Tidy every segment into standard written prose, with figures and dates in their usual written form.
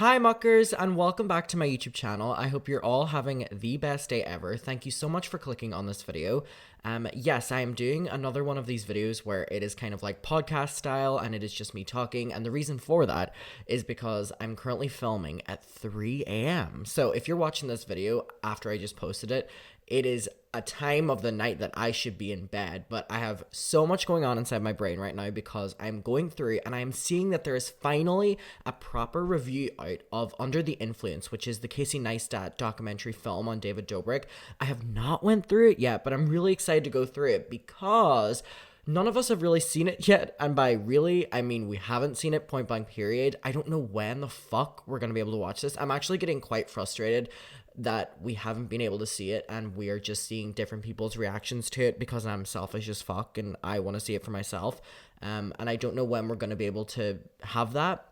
Hi muckers and welcome back to my YouTube channel. I hope you're all having the best day ever. Thank you so much for clicking on this video. Yes, I am doing another one of these videos where it is kind of like podcast style and it is just me talking, and the reason for that is because I'm currently filming at 3 a.m. So if you're watching this video after I just posted it, it is a time of the night that I should be in bed, but I have so much going on inside my brain right now because I'm going through and I'm seeing that there is finally a proper review out of Under the Influence, which is the Casey Neistat documentary film on David Dobrik. I have not went through it yet, but I'm really excited to go through it because none of us have really seen it yet, and by really, I mean we haven't seen it, point blank period. I don't know when the fuck we're going to be able to watch this. I'm actually getting quite frustrated that we haven't been able to see it and we are just seeing different people's reactions to it because I'm selfish as fuck and I want to see it for myself. And I don't know when we're going to be able to have that.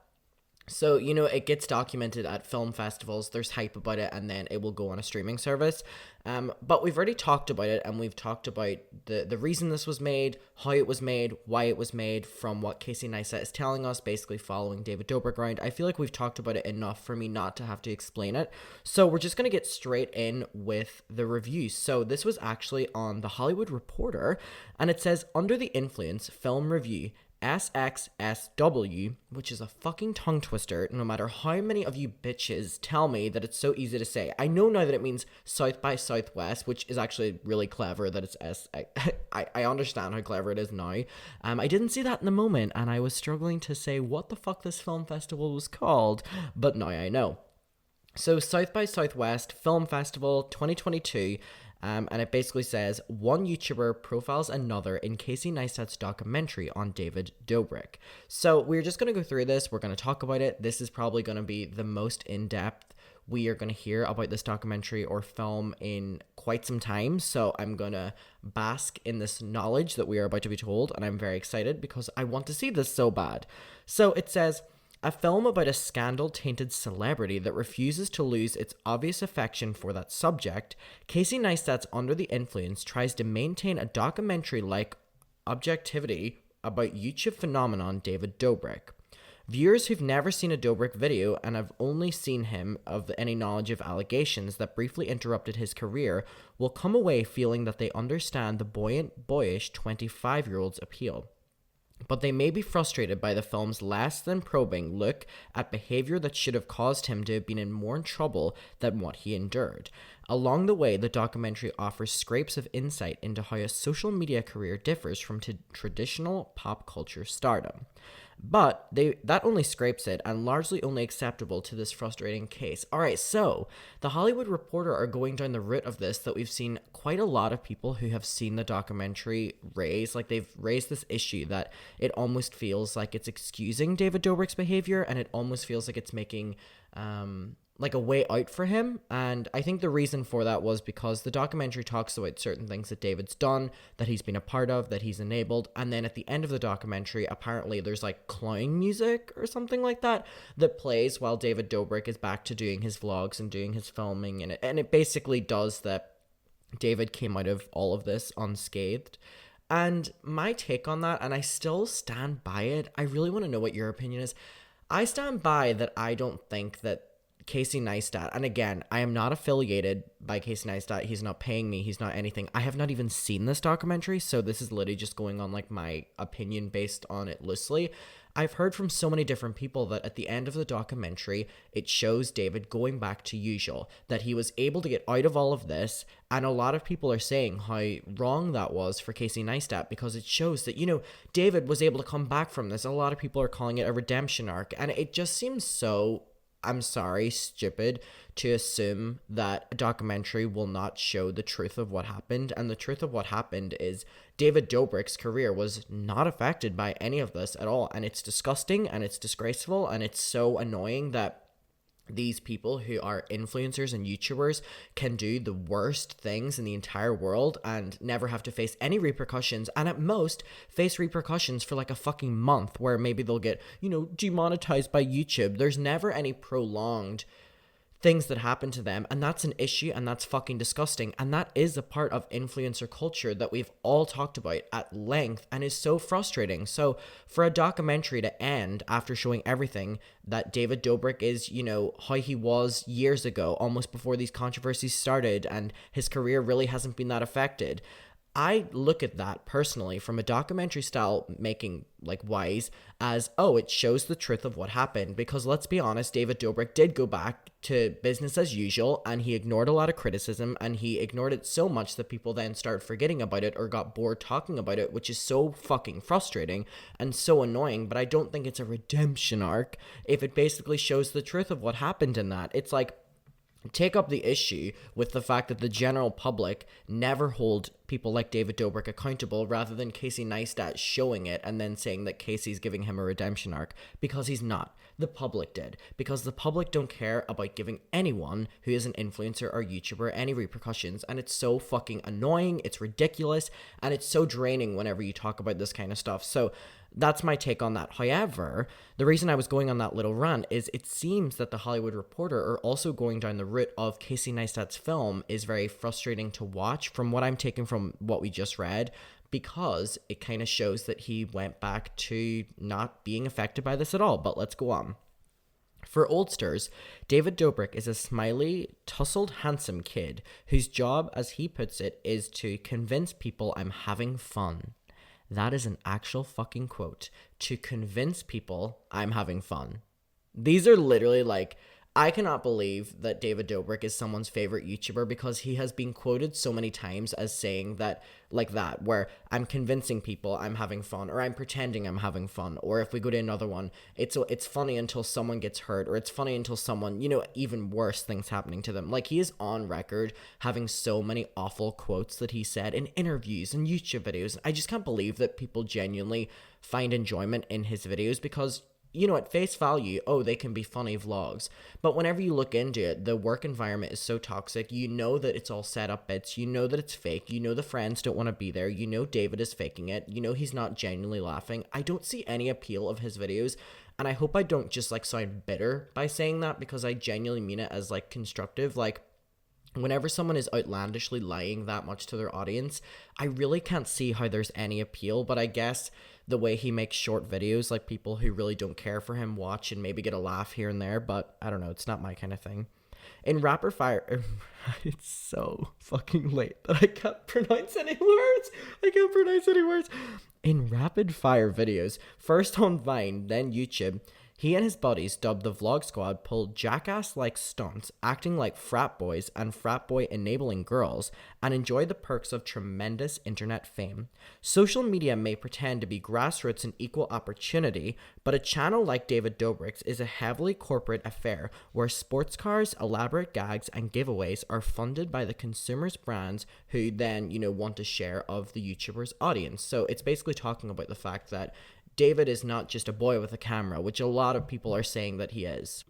So, it gets documented at film festivals, there's hype about it, and then it will go on a streaming service. But we've already talked about it, and we've talked about the reason this was made, how it was made, why it was made, from what Casey Neistat is telling us, basically following David Dobrik around. I feel like we've talked about it enough for me not to have to explain it. So we're just going to get straight in with the review. So this was actually on The Hollywood Reporter, and it says, Under the Influence Film Review, SXSW, which is a fucking tongue twister, no matter how many of you bitches tell me that it's so easy to say. I know now that it means South by Southwest, which is actually really clever that it's I understand how clever it is now. I didn't see that in the moment, and I was struggling to say what the fuck this film festival was called, but now I know. So South by Southwest Film Festival 2022, and it basically says, one YouTuber profiles another in Casey Neistat's documentary on David Dobrik. So we're just going to go through this. We're going to talk about it. This is probably going to be the most in-depth we are going to hear about this documentary or film in quite some time. So I'm going to bask in this knowledge that we are about to be told, and I'm very excited because I want to see this so bad. So it says, a film about a scandal-tainted celebrity that refuses to lose its obvious affection for that subject, Casey Neistat's Under the Influence tries to maintain a documentary-like objectivity about YouTube phenomenon David Dobrik. Viewers who've never seen a Dobrik video and have only seen him of any knowledge of allegations that briefly interrupted his career will come away feeling that they understand the buoyant, boyish 25-year-old's appeal. But they may be frustrated by the film's less than probing look at behavior that should have caused him to have been in more trouble than what he endured. Along the way, the documentary offers scrapes of insight into how a social media career differs from traditional pop culture stardom. But that only scrapes it, and largely only acceptable to this frustrating case. Alright, so The Hollywood Reporter are going down the route of this that we've seen quite a lot of people who have seen the documentary raise. Like, they've raised this issue that it almost feels like it's excusing David Dobrik's behavior, and it almost feels like it's making like a way out for him. And I think the reason for that was because the documentary talks about certain things that David's done, that he's been a part of, that he's enabled, and then at the end of the documentary, apparently there's like clown music or something like that that plays while David Dobrik is back to doing his vlogs and doing his filming, and it basically does that David came out of all of this unscathed. And my take on that, and I still stand by it, I really want to know what your opinion is. I stand by that. I don't think that Casey Neistat, and again, I am not affiliated by Casey Neistat. He's not paying me. He's not anything. I have not even seen this documentary, so this is literally just going on like my opinion based on it loosely. I've heard from so many different people that at the end of the documentary, it shows David going back to usual, that he was able to get out of all of this, and a lot of people are saying how wrong that was for Casey Neistat because it shows that, David was able to come back from this. A lot of people are calling it a redemption arc, and it just seems so, I'm sorry, stupid to assume that a documentary will not show the truth of what happened. And the truth of what happened is David Dobrik's career was not affected by any of this at all. And it's disgusting and it's disgraceful and it's so annoying that these people who are influencers and YouTubers can do the worst things in the entire world and never have to face any repercussions, and at most face repercussions for like a fucking month where maybe they'll get, demonetized by YouTube. There's never any prolonged things that happen to them, and that's an issue, and that's fucking disgusting, and that is a part of influencer culture that we've all talked about at length and is so frustrating. So for a documentary to end after showing everything that David Dobrik is, how he was years ago, almost before these controversies started, and his career really hasn't been that affected, I look at that personally from a documentary style making wise as, oh, it shows the truth of what happened. Because let's be honest, David Dobrik did go back to business as usual, and he ignored a lot of criticism, and he ignored it so much that people then started forgetting about it or got bored talking about it, which is so fucking frustrating and so annoying. But I don't think it's a redemption arc if it basically shows the truth of what happened in that. It's like, take up the issue with the fact that the general public never hold people like David Dobrik accountable, rather than Casey Neistat showing it and then saying that Casey's giving him a redemption arc, because he's not. The public did, because the public don't care about giving anyone who is an influencer or YouTuber any repercussions, and it's so fucking annoying, it's ridiculous, and it's so draining whenever you talk about this kind of stuff. So that's my take on that. However, the reason I was going on that little rant is it seems that the Hollywood Reporter are also going down the route of Casey Neistat's film is very frustrating to watch, from what I'm taking from what we just read, because it kind of shows that he went back to not being affected by this at all. But let's go on. For oldsters, David Dobrik is a smiley, tousled, handsome kid whose job, as he puts it, is to convince people I'm having fun. That is an actual fucking quote. To convince people I'm having fun. These are literally I cannot believe that David Dobrik is someone's favorite YouTuber, because he has been quoted so many times as saying that, where I'm convincing people I'm having fun, or I'm pretending I'm having fun, or if we go to another one, it's funny until someone gets hurt, or it's funny until someone, even worse things happening to them. He is on record having so many awful quotes that he said in interviews and YouTube videos. I just can't believe that people genuinely find enjoyment in his videos, because at face value, they can be funny vlogs. But whenever you look into it, the work environment is so toxic. That it's all set up bits. That it's fake. The friends don't want to be there. David is faking it. He's not genuinely laughing. I don't see any appeal of his videos. And I hope I don't just sound bitter by saying that, because I genuinely mean it as constructive. Whenever someone is outlandishly lying that much to their audience, I really can't see how there's any appeal. But I guess the way he makes short videos, people who really don't care for him watch and maybe get a laugh here and there. But I don't know, it's not my kind of thing. In rapid fire, it's so fucking late that I can't pronounce any words. In rapid fire videos, first on Vine, then YouTube, he and his buddies, dubbed the Vlog Squad, pulled jackass-like stunts, acting like frat boys and frat boy-enabling girls, and enjoy the perks of tremendous internet fame. Social media may pretend to be grassroots and equal opportunity, but a channel like David Dobrik's is a heavily corporate affair where sports cars, elaborate gags, and giveaways are funded by the consumer's brands, who then, want a share of the YouTuber's audience. So it's basically talking about the fact that David is not just a boy with a camera, which a lot of people are saying that he is.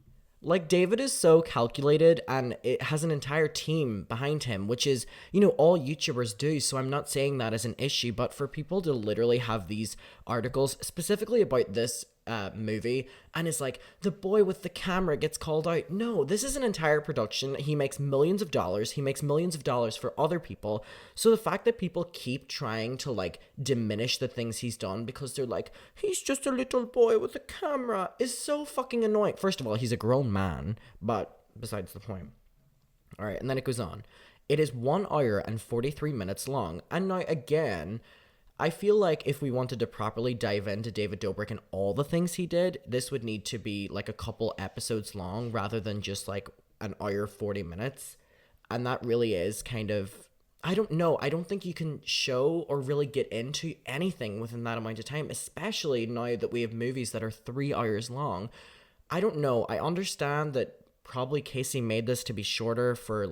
David is so calculated, and it has an entire team behind him, which is, all YouTubers do. So I'm not saying that as an issue, but for people to literally have these articles specifically about this movie, and it's the boy with the camera gets called out. No, this is an entire production. He makes millions of dollars. He makes millions of dollars for other people. So the fact that people keep trying to diminish the things he's done because they're he's just a little boy with a camera is so fucking annoying. First of all, he's a grown man, but besides the point. All right, and then it goes on. It is 1 hour and 43 minutes long. And now again, I feel if we wanted to properly dive into David Dobrik and all the things he did, this would need to be a couple episodes long rather than just an hour 40 minutes. And that really is kind of, I don't know. I don't think you can show or really get into anything within that amount of time, especially now that we have movies that are 3 hours long. I don't know. I understand that probably Casey made this to be shorter for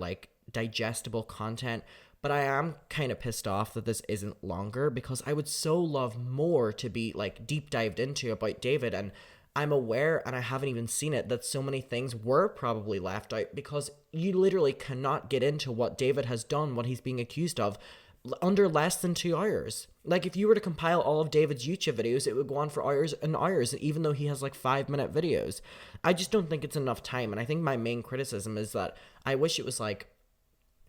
digestible content, but I am kind of pissed off that this isn't longer, because I would so love more to be deep dived into about David. And I'm aware, and I haven't even seen it, that so many things were probably left out, because you literally cannot get into what David has done, what he's being accused of. under less than 2 hours. Like, if you were to compile all of David's YouTube videos, it would go on for hours and hours, even though he has like 5-minute videos. I just don't think it's enough time. And I think my main criticism is that I wish it was like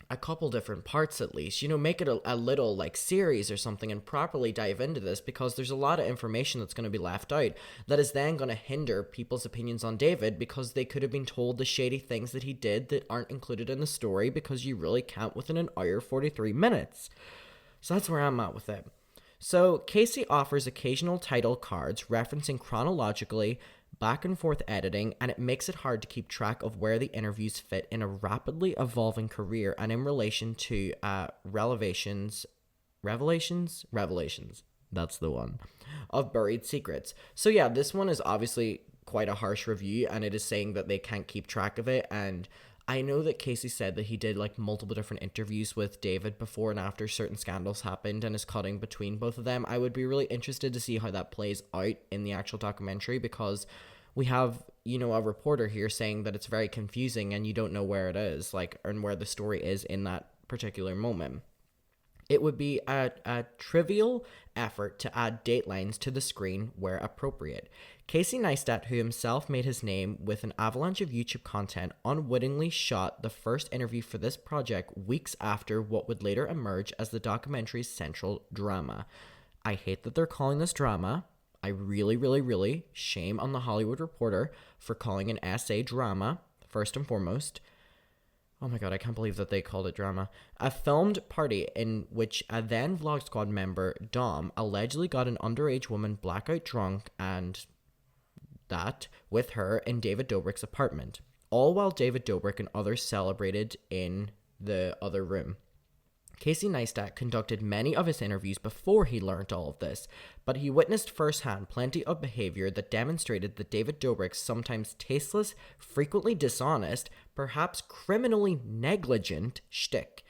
a couple different parts at least, make it a little like series or something and properly dive into this, because there's a lot of information that's going to be left out that is then going to hinder people's opinions on David, because they could have been told the shady things that he did that aren't included in the story, because you really can't within an hour 43 minutes. So that's where I'm at with it. So Casey offers occasional title cards referencing chronologically back and forth editing, and it makes it hard to keep track of where the interviews fit in a rapidly evolving career and in relation to revelations, that's the one, of buried secrets. So yeah, this one is obviously quite a harsh review, and it is saying that they can't keep track of it. And I know that Casey said that he did like multiple different interviews with David before and after certain scandals happened, and is cutting between both of them. I would be really interested to see how that plays out in the actual documentary, because we have, a reporter here saying that it's very confusing and you don't know where it is, like, and where the story is in that particular moment. It would be a trivial effort to add datelines to the screen where appropriate. Casey Neistat, who himself made his name with an avalanche of YouTube content, unwittingly shot the first interview for this project weeks after what would later emerge as the documentary's central drama. I hate that they're calling this drama. I really, really, really shame on The Hollywood Reporter for calling an essay drama, first and foremost. Oh my god, I can't believe that they called it drama. A filmed party in which a then Vlog Squad member, Dom, allegedly got an underage woman blackout drunk and that with her in David Dobrik's apartment, all while David Dobrik and others celebrated in the other room. Casey Neistat conducted many of his interviews before he learned all of this, but he witnessed firsthand plenty of behavior that demonstrated that David Dobrik's sometimes tasteless, frequently dishonest, perhaps criminally negligent shtick.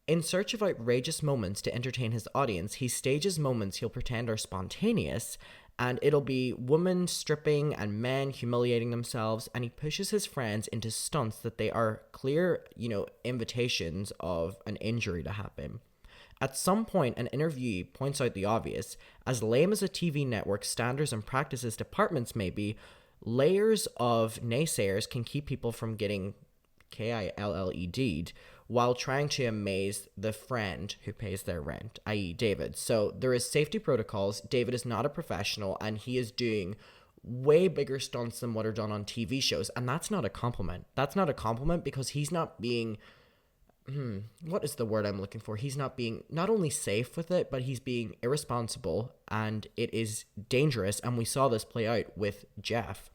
In search of outrageous moments to entertain his audience, he stages moments he'll pretend are spontaneous, and it'll be women stripping and men humiliating themselves, and he pushes his friends into stunts that they are clear, invitations of an injury to happen. At some point, an interviewee points out the obvious. As lame as a TV network's standards and practices departments may be, layers of naysayers can keep people from getting KILLED'd while trying to amaze the friend who pays their rent, i.e. David. So there is safety protocols. David is not a professional, and he is doing way bigger stunts than what are done on TV shows, and that's not a compliment. That's not a compliment, because he's not being, what is the word I'm looking for? He's not being not only safe with it, but he's being irresponsible, and it is dangerous, and we saw this play out with Jeff.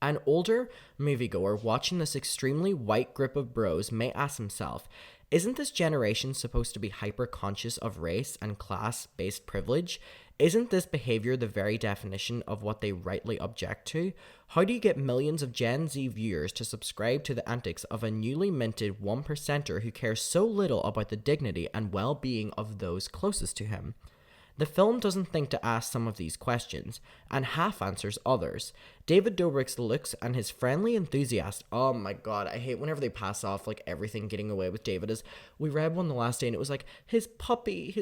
An older moviegoer watching this extremely white group of bros may ask himself, isn't this generation supposed to be hyper-conscious of race and class-based privilege? Isn't this behavior the very definition of what they rightly object to? How do you get millions of Gen Z viewers to subscribe to the antics of a newly minted one-percenter who cares so little about the dignity and well-being of those closest to him? The film doesn't think to ask some of these questions, and half answers others. David Dobrik's looks and his friendly enthusiasm. Oh my god, I hate whenever they pass off like everything getting away with David. Is we read one the last day and it was like his puppy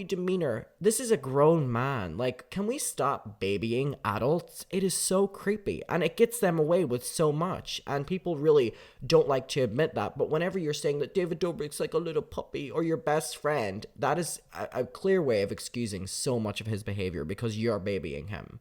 demeanor. This is a grown man. Like, can we stop babying adults? It is so creepy, and it gets them away with so much, and people really don't like to admit that. But whenever you're saying that David Dobrik's like a little puppy or your best friend, that is a clear way of excusing so much of his behavior, because you're babying him.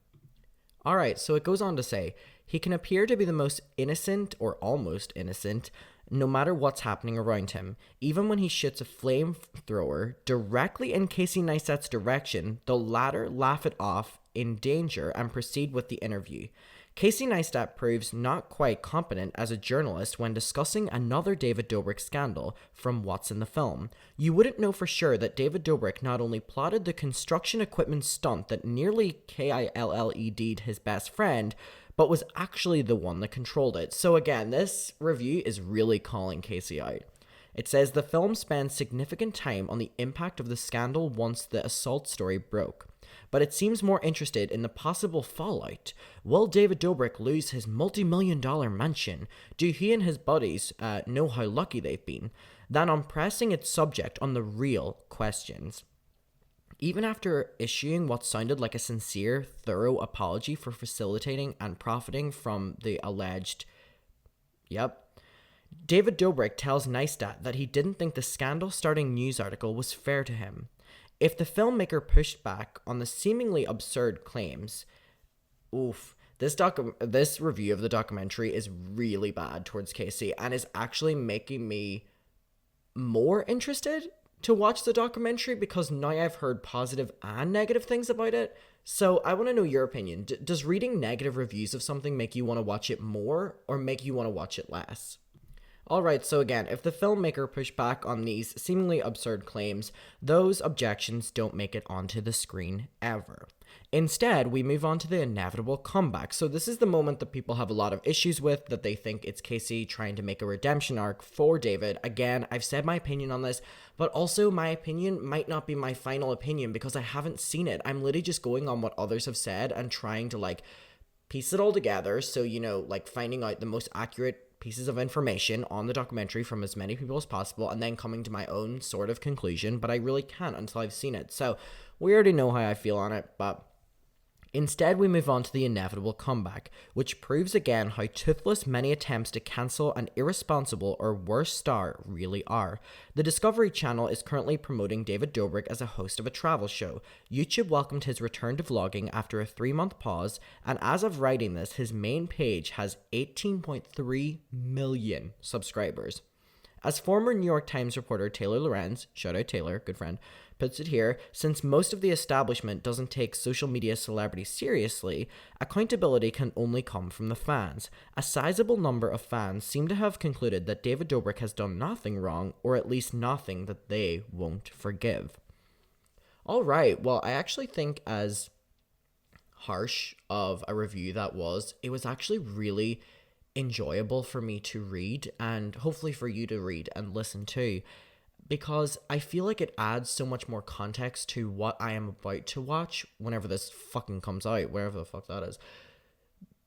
Alright, so it goes on to say, he can appear to be the most innocent or almost innocent no matter what's happening around him. Even when he shoots a flamethrower directly in Casey Neistat's direction, the latter laugh it off in danger and proceed with the interview. Casey Neistat proves not quite competent as a journalist when discussing another David Dobrik scandal from what's in the film. You wouldn't know for sure that David Dobrik not only plotted the construction equipment stunt that nearly KILLED'd his best friend, but was actually the one that controlled it. So again, this review is really calling Casey out. It says the film spends significant time on the impact of the scandal once the assault story broke. but it seems more interested in the possible fallout. Will David Dobrik lose his multi-million-dollar mansion? Do he and his buddies know how lucky they've been? Than on pressing its subject on the real questions. Even after issuing what sounded like a sincere, thorough apology for facilitating and profiting from the alleged... David Dobrik tells Neistat that he didn't think the scandal-starting news article was fair to him. If the filmmaker pushed back on the seemingly absurd claims... This review of the documentary is really bad towards Casey and is actually making me more interested to watch the documentary because now I've heard positive and negative things about it. So I want to know your opinion. Does reading negative reviews of something make you want to watch it more or make you want to watch it less? Alright, so again, if the filmmaker pushed back on these seemingly absurd claims, those objections don't make it onto the screen ever. Instead, we move on to the inevitable comeback. So this is the moment that people have a lot of issues with, that they think it's Casey trying to make a redemption arc for David. Again, I've said my opinion on this, but also my opinion might not be my final opinion because I haven't seen it. I'm literally just going on what others have said and trying to piece it all together. So, finding out the most accurate pieces of information on the documentary from as many people as possible and then coming to my own sort of conclusion, but I really can't until I've seen it. So we already know how I feel on it, but instead we move on to the inevitable comeback, which proves again how toothless many attempts to cancel an irresponsible or worse star really are. The Discovery Channel is currently promoting David Dobrik as a host of a travel show. YouTube welcomed his return to vlogging after a 3-month pause, and as of writing this, his main page has 18.3 million subscribers. As former New York Times reporter Taylor Lorenz, shout out Taylor, good friend, puts it here, since most of the establishment doesn't take social media celebrity seriously, accountability can only come from the fans. A sizable number of fans seem to have concluded that David Dobrik has done nothing wrong, or at least nothing that they won't forgive. Alright, well, I actually think as harsh of a review that was, it was actually really enjoyable for me to read, and hopefully for you to read and listen to, because I feel like it adds so much more context to what I am about to watch whenever this fucking comes out, wherever the fuck that is.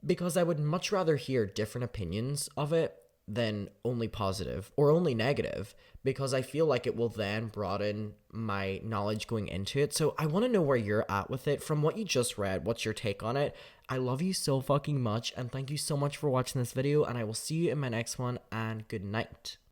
Because I would much rather hear different opinions of it than only positive or only negative, because I feel like it will then broaden my knowledge going into it. So I want to know where you're at with it. From what you just read, what's your take on it? I love you so fucking much, and thank you so much for watching this video, and I will see you in my next one, and good night.